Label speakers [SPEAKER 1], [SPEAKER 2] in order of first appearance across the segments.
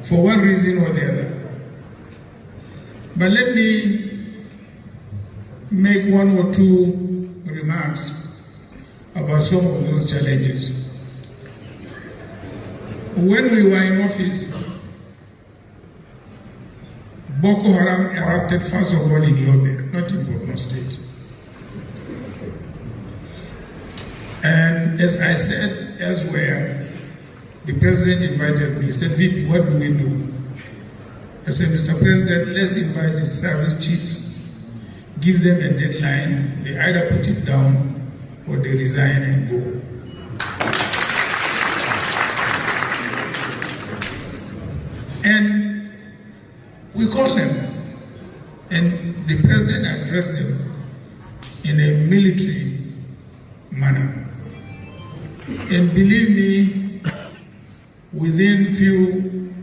[SPEAKER 1] for one reason or the other. But let me make one or two remarks about some of those challenges. When we were in office, Boko Haram erupted first of all in Yobe, not in Borno State. And as I said elsewhere, the president invited me. He said, "VP, what do we do?" I said, "Mr. President, let's invite the service chiefs, give them a deadline. They either put it down or they resign and go." And we called them, and the president addressed them in a military manner. And believe me, within few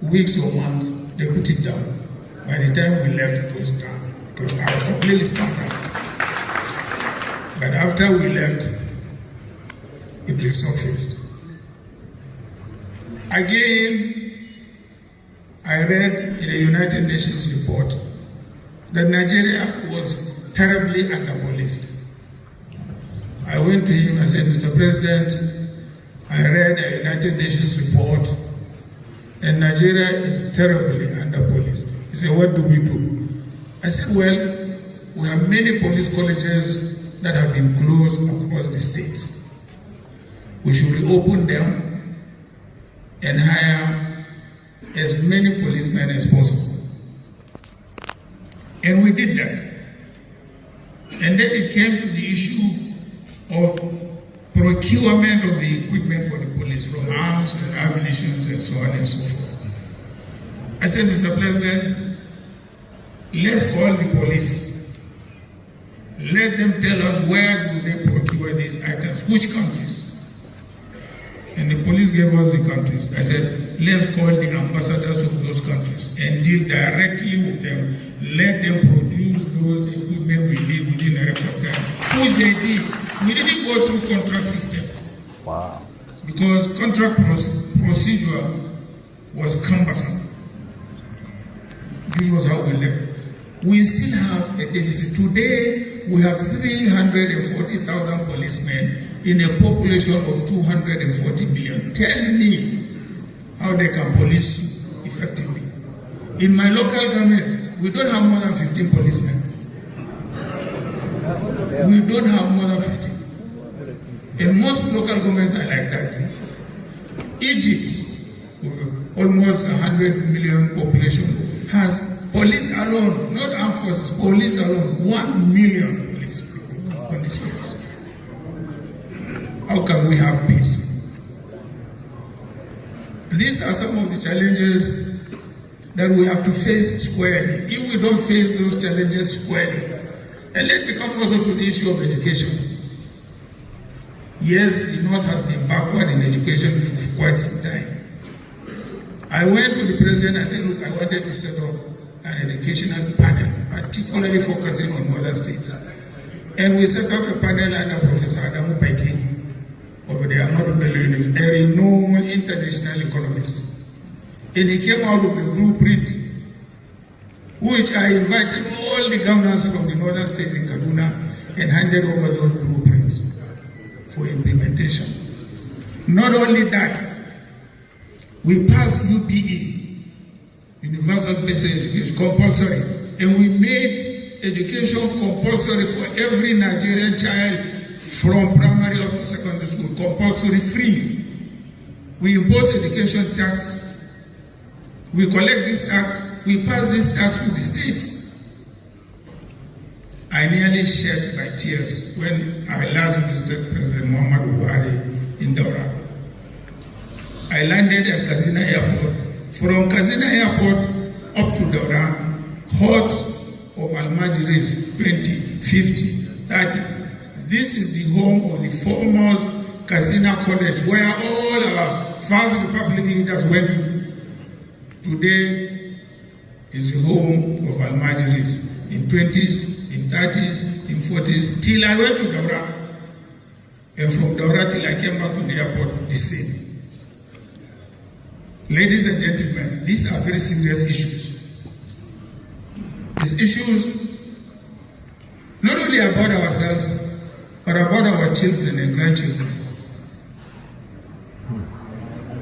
[SPEAKER 1] weeks or months, they put it down. By the time we left, it was down. It was out, completely stopped. But after we left, it resurfaced. Again, I read in a United Nations report that Nigeria was terribly underpoliced. I went to him and said, "Mr. President, I read a United Nations report and Nigeria is terribly underpoliced." He said, "What do we do?" I said, "Well, we have many police colleges that have been closed across the states. We should reopen them and hire as many policemen as possible." And we did that. And then it came to the issue of procurement of the equipment for the police, from arms and ammunition and so on and so forth. I said, "Mr. President, let's call the police. Let them tell us where do they procure these items, which countries." And the police gave us the countries. I said, "Let's call the ambassadors of those countries and deal directly with them. Let them produce those equipment we need within a record time," which they did. We didn't go through contract system.
[SPEAKER 2] Wow.
[SPEAKER 1] Because contract procedure was cumbersome. This was how we left. We still have a deficit. Today, we have 340,000 policemen in a population of 240 million. Tell me how they can police effectively. In my local government, we don't have more than 15 policemen. We don't have more than 15. And most local governments are like that. Egypt, almost 100 million population, has police alone, not armed forces, police alone, 1 million police people on the streets. How can we have peace? These are some of the challenges that we have to face squarely. If we don't face those challenges squarely, and let me come also to the issue of education. Yes, the North has been backward in education for quite some time. I went to the president and said, "Look, I wanted to set up an educational panel, particularly focusing on northern states." And we set up a panel under Professor Adamu Paiki over there, a renowned international economist. And he came out with a blueprint, which I invited all the governors from the northern states in Kaduna and handed over those blueprints for implementation. Not only that, we passed UPE, Universal Basic Education, compulsory, and we made education compulsory for every Nigerian child from primary up to secondary school, compulsory free. We impose education tax. We collect this tax. We pass this tax to the states. I nearly shed my tears when I last visited President Muhammadu Buhari in Daura. I landed at Kazina Airport. From Kazina Airport up to Daura, hordes of Almajiris, 20, 50, 30. This is the home of the foremost Kazina College, where all our First Republic leaders went to. Today is the home of Almajiris in 20s, in 30s, in 40s, till I went to Daura. And from Daura till I came back to the airport, the same. Ladies and gentlemen, these are very serious issues. These issues not only about ourselves, but about our children and grandchildren.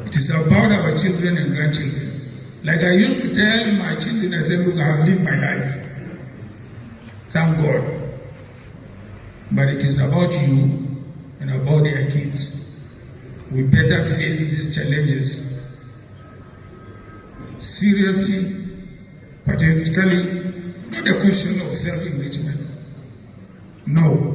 [SPEAKER 1] It is about our children and grandchildren. Like I used to tell my children, I said, look, I have lived my life. Thank God. But it is about you and about their kids. We better face these challenges seriously, patriotically, not a question of self-enrichment. No.